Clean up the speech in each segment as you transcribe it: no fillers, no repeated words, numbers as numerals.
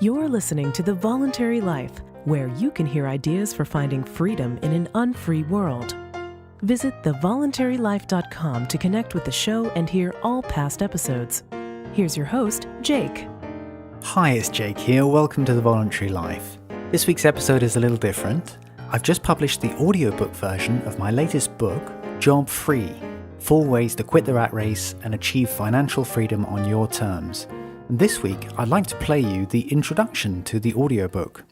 You're listening to The Voluntary Life, where you can hear ideas for finding freedom in an unfree world. Visit thevoluntarylife.com to connect with the show and hear all past episodes. Here's your host, Jake. Hi, it's Jake here. Welcome to The Voluntary Life. This week's episode is a little different. I've just published the audiobook version of my latest book, Job Free: 4 Ways to Quit the Rat Race and Achieve Financial Freedom on Your Terms. And this week, I'd like to play you the introduction to the audiobook.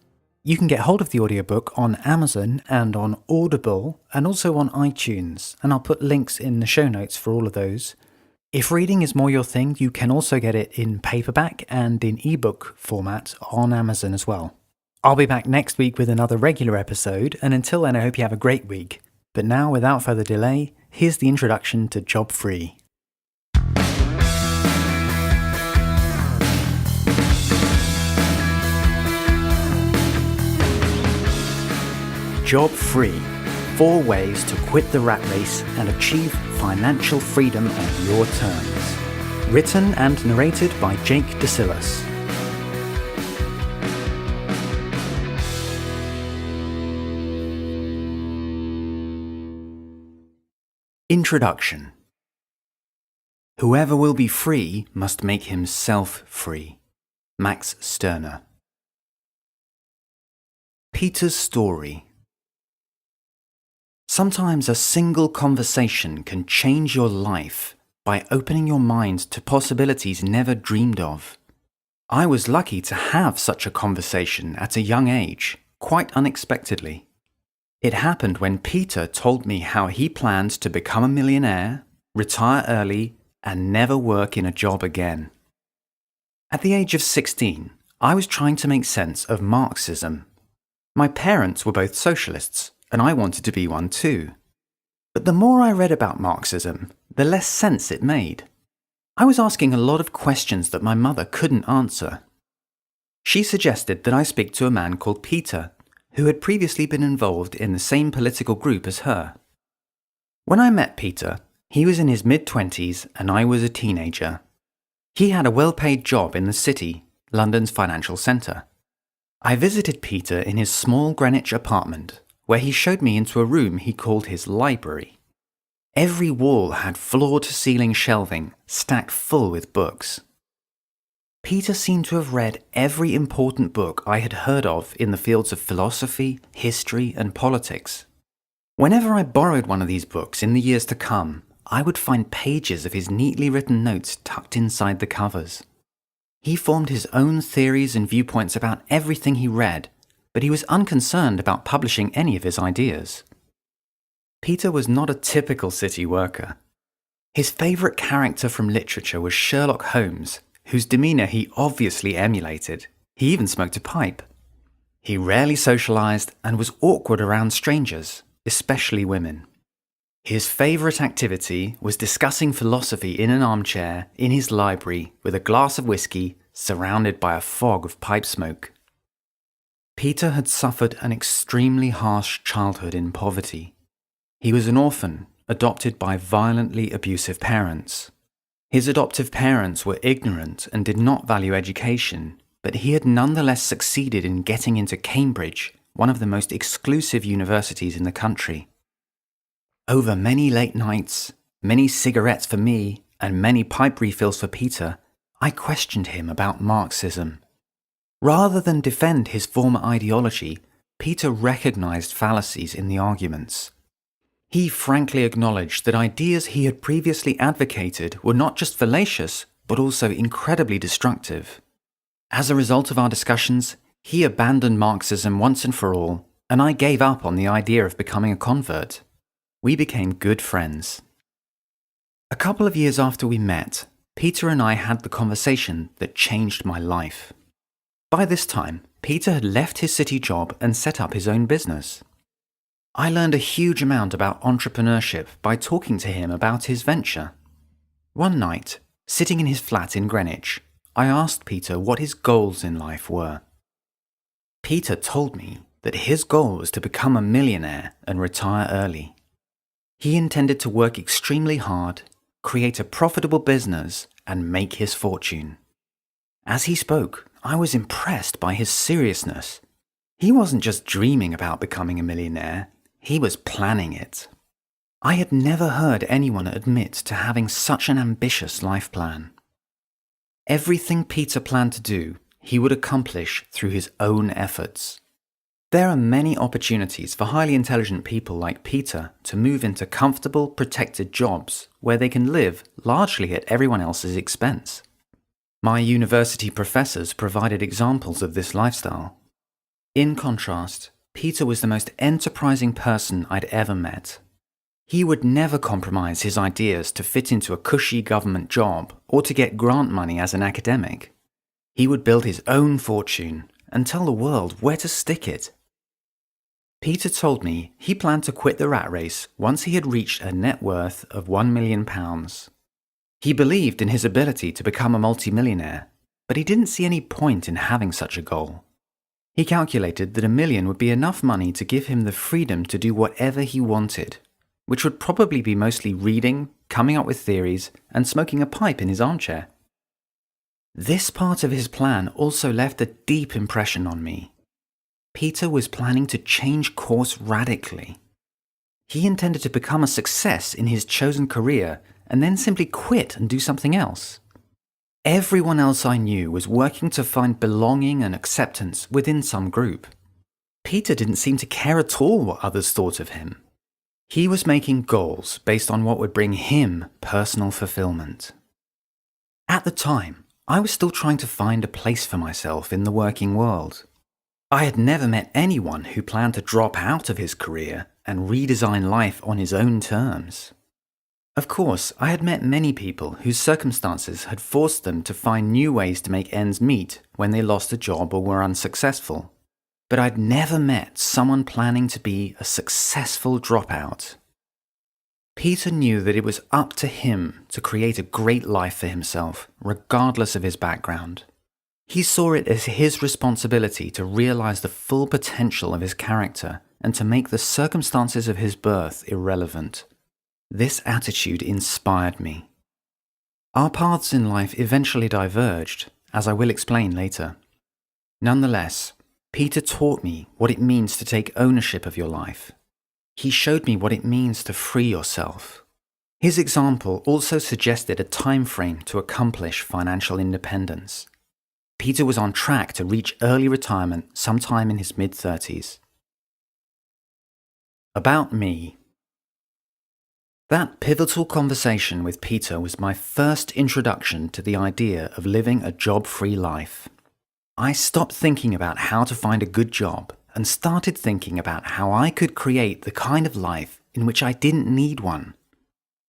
You can get hold of the audiobook on Amazon and on Audible and also on iTunes, and I'll put links in the show notes for all of those. If reading is more your thing, you can also get it in paperback and in ebook format on Amazon as well. I'll be back next week with another regular episode, and until then I hope you have a great week. But now, without further delay, here's the introduction to Job Free. Job Free: 4 Ways to Quit the Rat Race and Achieve Financial Freedom on Your Terms. Written and narrated by Jake DeSillis. Introduction. Whoever will be free must make himself free. Max Stirner. Peter's story. Sometimes a single conversation can change your life by opening your mind to possibilities never dreamed of. I was lucky to have such a conversation at a young age, quite unexpectedly. It happened when Peter told me how he planned to become a millionaire, retire early, and never work in a job again. At the age of 16, I was trying to make sense of Marxism. My parents were both socialists, and I wanted to be one too. But the more I read about Marxism, the less sense it made. I was asking a lot of questions that my mother couldn't answer. She suggested that I speak to a man called Peter, who had previously been involved in the same political group as her. When I met Peter, he was in his mid-20s and I was a teenager. He had a well-paid job in the city, London's financial centre. I visited Peter in his small Greenwich apartment, where he showed me into a room he called his library. Every wall had floor-to-ceiling shelving stacked full with books. Peter seemed to have read every important book I had heard of in the fields of philosophy, history, and politics. Whenever I borrowed one of these books in the years to come, I would find pages of his neatly written notes tucked inside the covers. He formed his own theories and viewpoints about everything he read, but he was unconcerned about publishing any of his ideas. Peter was not a typical city worker. His favourite character from literature was Sherlock Holmes, whose demeanour he obviously emulated. He even smoked a pipe. He rarely socialised and was awkward around strangers, especially women. His favourite activity was discussing philosophy in an armchair in his library with a glass of whiskey surrounded by a fog of pipe smoke. Peter had suffered an extremely harsh childhood in poverty. He was an orphan, adopted by violently abusive parents. His adoptive parents were ignorant and did not value education, but he had nonetheless succeeded in getting into Cambridge, one of the most exclusive universities in the country. Over many late nights, many cigarettes for me, and many pipe refills for Peter, I questioned him about Marxism. Rather than defend his former ideology, Peter recognized fallacies in the arguments. He frankly acknowledged that ideas he had previously advocated were not just fallacious, but also incredibly destructive. As a result of our discussions, he abandoned Marxism once and for all, and I gave up on the idea of becoming a convert. We became good friends. A couple of years after we met, Peter and I had the conversation that changed my life. By this time, Peter had left his city job and set up his own business. I learned a huge amount about entrepreneurship by talking to him about his venture. One night, sitting in his flat in Greenwich, I asked Peter what his goals in life were. Peter told me that his goal was to become a millionaire and retire early. He intended to work extremely hard, create a profitable business, and make his fortune. As he spoke, I was impressed by his seriousness. He wasn't just dreaming about becoming a millionaire, he was planning it. I had never heard anyone admit to having such an ambitious life plan. Everything Peter planned to do, he would accomplish through his own efforts. There are many opportunities for highly intelligent people like Peter to move into comfortable, protected jobs where they can live largely at everyone else's expense. My university professors provided examples of this lifestyle. In contrast, Peter was the most enterprising person I'd ever met. He would never compromise his ideas to fit into a cushy government job or to get grant money as an academic. He would build his own fortune and tell the world where to stick it. Peter told me he planned to quit the rat race once he had reached a net worth of £1 million. He believed in his ability to become a multimillionaire, but he didn't see any point in having such a goal. He calculated that £1 million would be enough money to give him the freedom to do whatever he wanted, which would probably be mostly reading, coming up with theories, and smoking a pipe in his armchair. This part of his plan also left a deep impression on me. Peter was planning to change course radically. He intended to become a success in his chosen career and then simply quit and do something else. Everyone else I knew was working to find belonging and acceptance within some group. Peter didn't seem to care at all what others thought of him. He was making goals based on what would bring him personal fulfillment. At the time, I was still trying to find a place for myself in the working world. I had never met anyone who planned to drop out of his career and redesign life on his own terms. Of course, I had met many people whose circumstances had forced them to find new ways to make ends meet when they lost a job or were unsuccessful. But I'd never met someone planning to be a successful dropout. Peter knew that it was up to him to create a great life for himself, regardless of his background. He saw it as his responsibility to realize the full potential of his character and to make the circumstances of his birth irrelevant. This attitude inspired me. Our paths in life eventually diverged, as I will explain later. Nonetheless, Peter taught me what it means to take ownership of your life. He showed me what it means to free yourself. His example also suggested a time frame to accomplish financial independence. Peter was on track to reach early retirement sometime in his mid-30s. About me. That pivotal conversation with Peter was my first introduction to the idea of living a job-free life. I stopped thinking about how to find a good job and started thinking about how I could create the kind of life in which I didn't need one.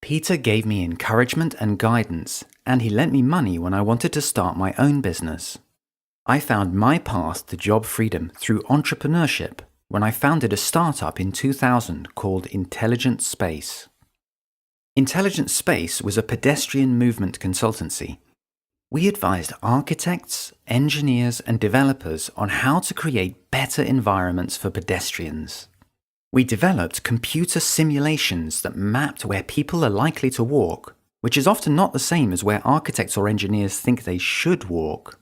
Peter gave me encouragement and guidance, and he lent me money when I wanted to start my own business. I found my path to job freedom through entrepreneurship when I founded a startup in 2000 called Intelligent Space. Intelligent Space was a pedestrian movement consultancy. We advised architects, engineers, and developers on how to create better environments for pedestrians. We developed computer simulations that mapped where people are likely to walk, which is often not the same as where architects or engineers think they should walk.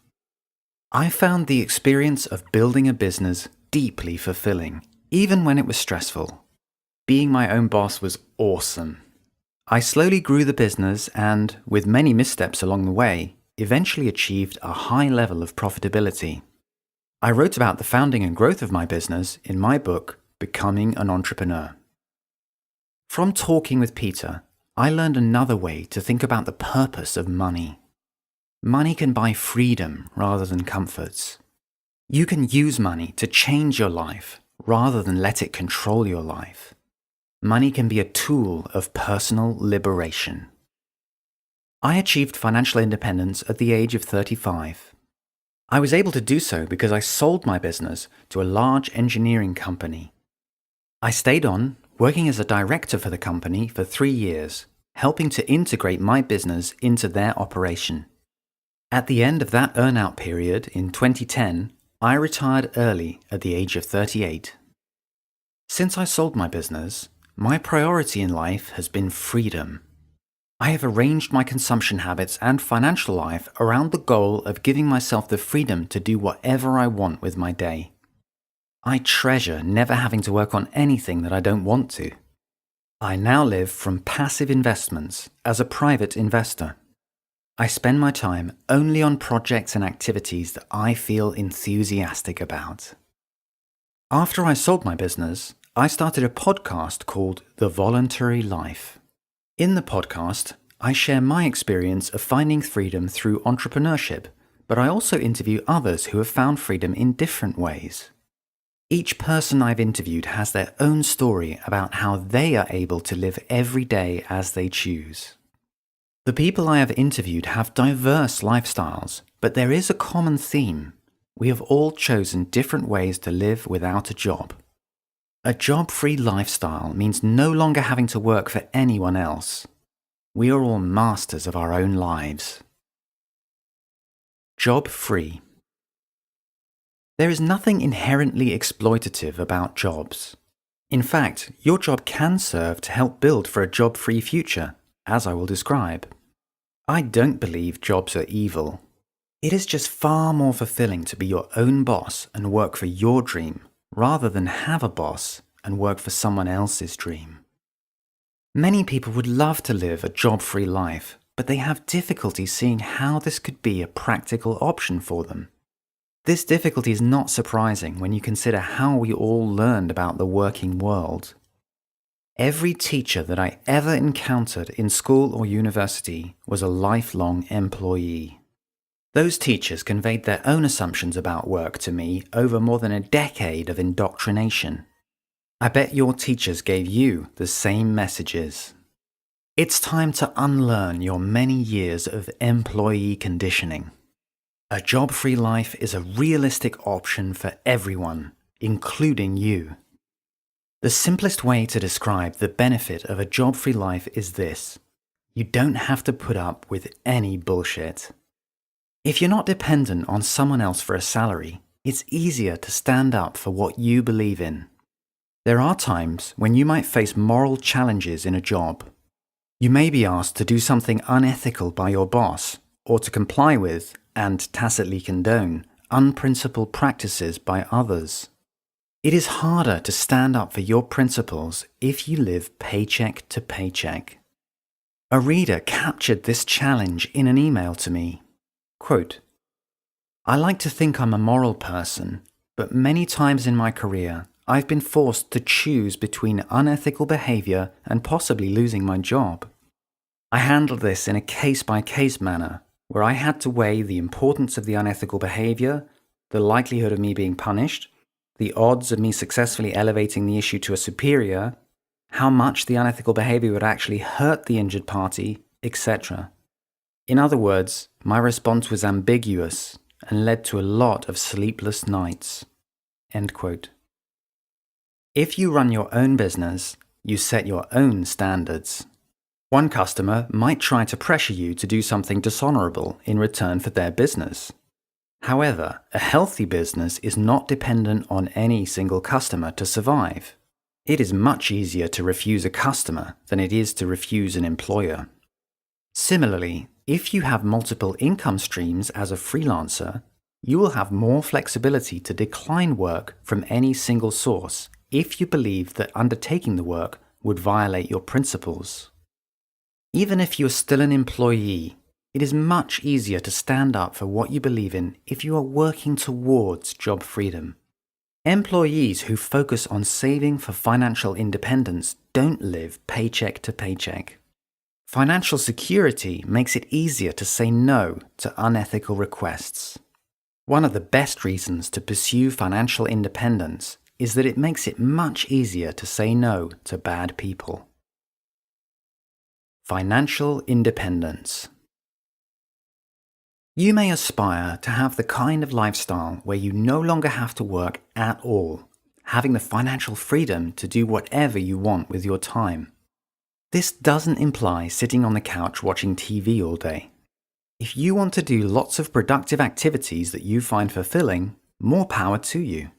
I found the experience of building a business deeply fulfilling, even when it was stressful. Being my own boss was awesome. I slowly grew the business and, with many missteps along the way, eventually achieved a high level of profitability. I wrote about the founding and growth of my business in my book, Becoming an Entrepreneur. From talking with Peter, I learned another way to think about the purpose of money. Money can buy freedom rather than comforts. You can use money to change your life rather than let it control your life. Money can be a tool of personal liberation. I achieved financial independence at the age of 35. I was able to do so because I sold my business to a large engineering company. I stayed on, working as a director for the company for 3 years, helping to integrate my business into their operation. At the end of that earn-out period in 2010, I retired early at the age of 38. Since I sold my business, my priority in life has been freedom. I have arranged my consumption habits and financial life around the goal of giving myself the freedom to do whatever I want with my day. I treasure never having to work on anything that I don't want to. I now live from passive investments as a private investor. I spend my time only on projects and activities that I feel enthusiastic about. After I sold my business, I started a podcast called The Voluntary Life. In the podcast, I share my experience of finding freedom through entrepreneurship, but I also interview others who have found freedom in different ways. Each person I've interviewed has their own story about how they are able to live every day as they choose. The people I have interviewed have diverse lifestyles, but there is a common theme. We have all chosen different ways to live without a job. A job-free lifestyle means no longer having to work for anyone else. We are all masters of our own lives. Job-free. There is nothing inherently exploitative about jobs. In fact, your job can serve to help build for a job-free future, as I will describe. I don't believe jobs are evil. It is just far more fulfilling to be your own boss and work for your dream, rather than have a boss and work for someone else's dream. Many people would love to live a job-free life, but they have difficulty seeing how this could be a practical option for them. This difficulty is not surprising when you consider how we all learned about the working world. Every teacher that I ever encountered in school or university was a lifelong employee. Those teachers conveyed their own assumptions about work to me over more than a decade of indoctrination. I bet your teachers gave you the same messages. It's time to unlearn your many years of employee conditioning. A job-free life is a realistic option for everyone, including you. The simplest way to describe the benefit of a job-free life is this: you don't have to put up with any bullshit. If you're not dependent on someone else for a salary, it's easier to stand up for what you believe in. There are times when you might face moral challenges in a job. You may be asked to do something unethical by your boss, or to comply with, and tacitly condone, unprincipled practices by others. It is harder to stand up for your principles if you live paycheck to paycheck. A reader captured this challenge in an email to me. Quote, "I like to think I'm a moral person, but many times in my career, I've been forced to choose between unethical behavior and possibly losing my job. I handled this in a case-by-case manner, where I had to weigh the importance of the unethical behavior, the likelihood of me being punished, the odds of me successfully elevating the issue to a superior, how much the unethical behavior would actually hurt the injured party, etc. In other words, my response was ambiguous and led to a lot of sleepless nights." End quote. If you run your own business, you set your own standards. One customer might try to pressure you to do something dishonorable in return for their business. However, a healthy business is not dependent on any single customer to survive. It is much easier to refuse a customer than it is to refuse an employer. Similarly, if you have multiple income streams as a freelancer, you will have more flexibility to decline work from any single source if you believe that undertaking the work would violate your principles. Even if you are still an employee, it is much easier to stand up for what you believe in if you are working towards job freedom. Employees who focus on saving for financial independence don't live paycheck to paycheck. Financial security makes it easier to say no to unethical requests. One of the best reasons to pursue financial independence is that it makes it much easier to say no to bad people. Financial independence. You may aspire to have the kind of lifestyle where you no longer have to work at all, having the financial freedom to do whatever you want with your time. This doesn't imply sitting on the couch watching TV all day. If you want to do lots of productive activities that you find fulfilling, more power to you.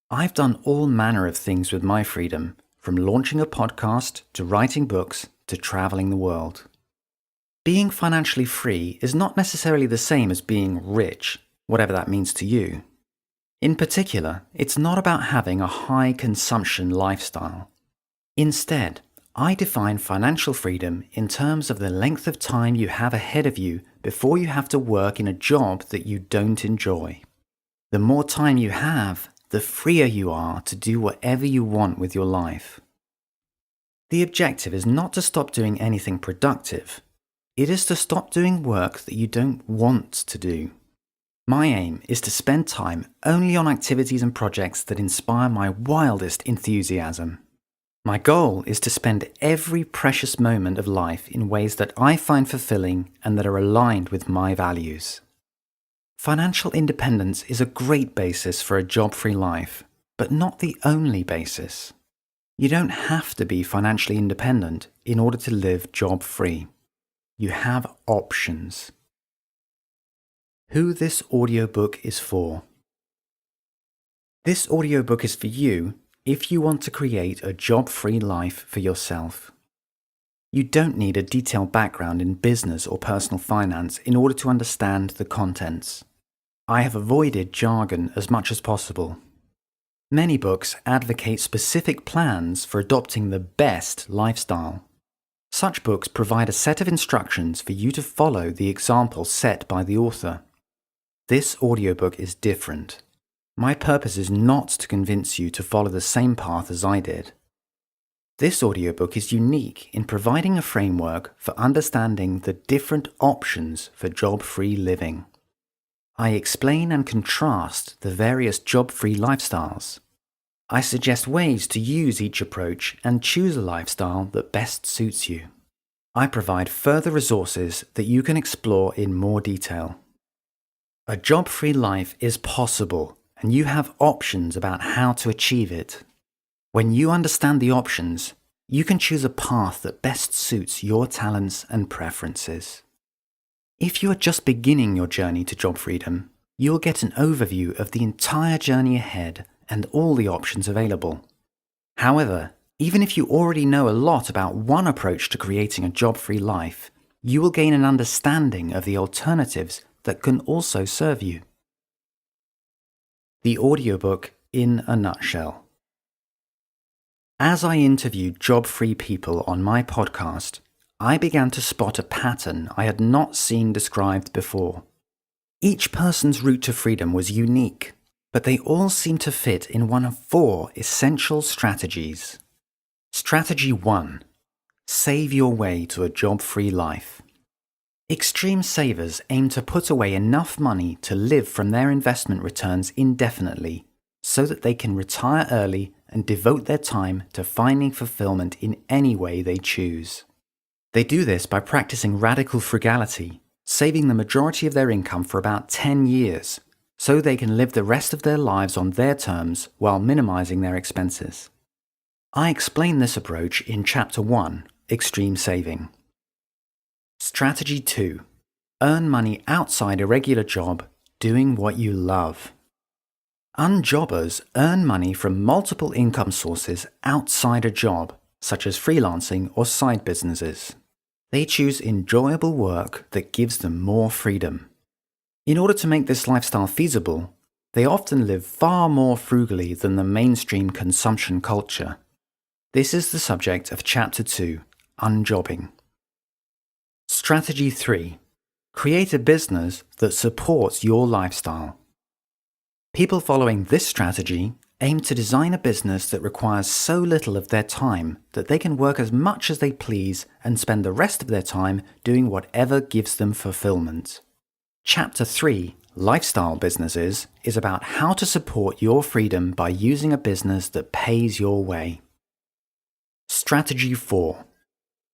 I've done all manner of things with my freedom, from launching a podcast to writing books to traveling the world. Being financially free is not necessarily the same as being rich, whatever that means to you. In particular, it's not about having a high consumption lifestyle. Instead, I define financial freedom in terms of the length of time you have ahead of you before you have to work in a job that you don't enjoy. The more time you have, the freer you are to do whatever you want with your life. The objective is not to stop doing anything productive. It is to stop doing work that you don't want to do. My aim is to spend time only on activities and projects that inspire my wildest enthusiasm. My goal is to spend every precious moment of life in ways that I find fulfilling and that are aligned with my values. Financial independence is a great basis for a job-free life, but not the only basis. You don't have to be financially independent in order to live job-free. You have options. Who this audiobook is for. This audiobook is for you if you want to create a job-free life for yourself. You don't need a detailed background in business or personal finance in order to understand the contents. I have avoided jargon as much as possible. Many books advocate specific plans for adopting the best lifestyle. Such books provide a set of instructions for you to follow the example set by the author. This audiobook is different. My purpose is not to convince you to follow the same path as I did. This audiobook is unique in providing a framework for understanding the different options for job-free living. I explain and contrast the various job-free lifestyles. I suggest ways to use each approach and choose a lifestyle that best suits you. I provide further resources that you can explore in more detail. A job-free life is possible, and you have options about how to achieve it. When you understand the options, you can choose a path that best suits your talents and preferences. If you are just beginning your journey to job freedom, you'll get an overview of the entire journey ahead and all the options available. However, even if you already know a lot about one approach to creating a job-free life, you will gain an understanding of the alternatives that can also serve you. The audiobook in a nutshell. As I interviewed job-free people on my podcast, I began to spot a pattern I had not seen described before. Each person's route to freedom was unique, but they all seemed to fit in one of 4 essential strategies. Strategy 1. Save your way to a job-free life. Extreme savers aim to put away enough money to live from their investment returns indefinitely, so that they can retire early and devote their time to finding fulfillment in any way they choose. They do this by practicing radical frugality, saving the majority of their income for about 10 years, so they can live the rest of their lives on their terms while minimizing their expenses. I explain this approach in Chapter 1, Extreme Saving. Strategy 2. Earn money outside a regular job, doing what you love. Unjobbers earn money from multiple income sources outside a job, such as freelancing or side businesses. They choose enjoyable work that gives them more freedom. In order to make this lifestyle feasible, they often live far more frugally than the mainstream consumption culture. This is the subject of Chapter 2, Unjobbing. Strategy 3. Create a business that supports your lifestyle. People following this strategy aim to design a business that requires so little of their time that they can work as much as they please and spend the rest of their time doing whatever gives them fulfillment. Chapter 3, Lifestyle Businesses, is about how to support your freedom by using a business that pays your way. Strategy 4.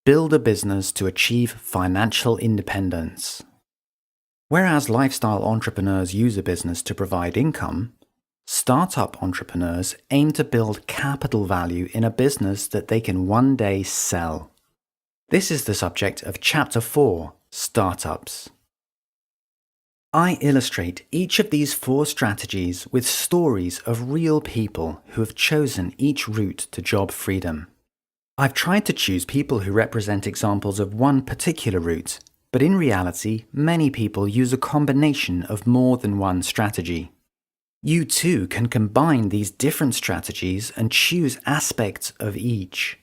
Build a business to achieve financial independence. Whereas lifestyle entrepreneurs use a business to provide income, startup entrepreneurs aim to build capital value in a business that they can one day sell. This is the subject of Chapter 4, Startups. I illustrate each of these 4 strategies with stories of real people who have chosen each route to job freedom. I've tried to choose people who represent examples of one particular route, But in reality, many people use a combination of more than one strategy. You too can combine these different strategies and choose aspects of each.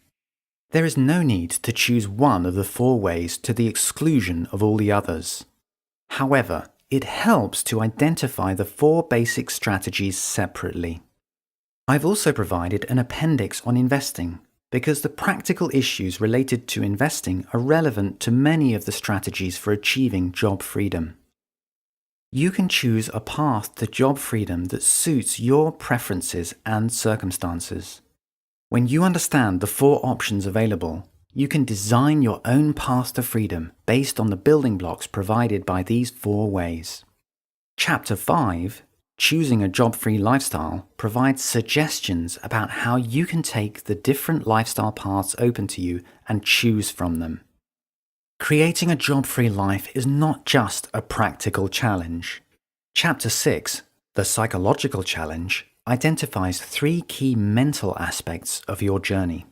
There is no need to choose one of the 4 ways to the exclusion of all the others. However, it helps to identify the 4 basic strategies separately. I've also provided an appendix on investing because the practical issues related to investing are relevant to many of the strategies for achieving job freedom. You can choose a path to job freedom that suits your preferences and circumstances. When you understand the 4 options available, you can design your own path to freedom based on the building blocks provided by these 4 ways. Chapter 5, Choosing a Job-Free Lifestyle, provides suggestions about how you can take the different lifestyle paths open to you and choose from them. Creating a job-free life is not just a practical challenge. Chapter 6, The Psychological Challenge, identifies 3 key mental aspects of your journey.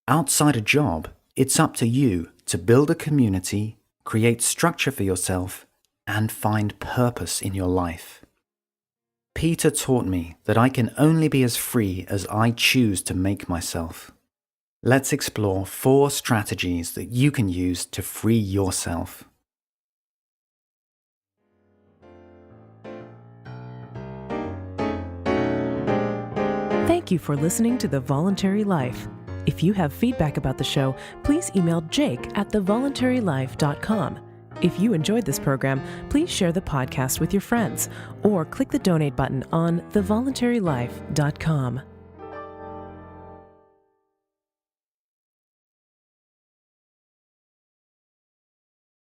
Outside a job, it's up to you to build a community, create structure for yourself, and find purpose in your life. Peter taught me that I can only be as free as I choose to make myself. Let's explore 4 strategies that you can use to free yourself. Thank you for listening to The Voluntary Life. If you have feedback about the show, please email jake@thevoluntarylife.com. If you enjoyed this program, please share the podcast with your friends or click the donate button on thevoluntarylife.com.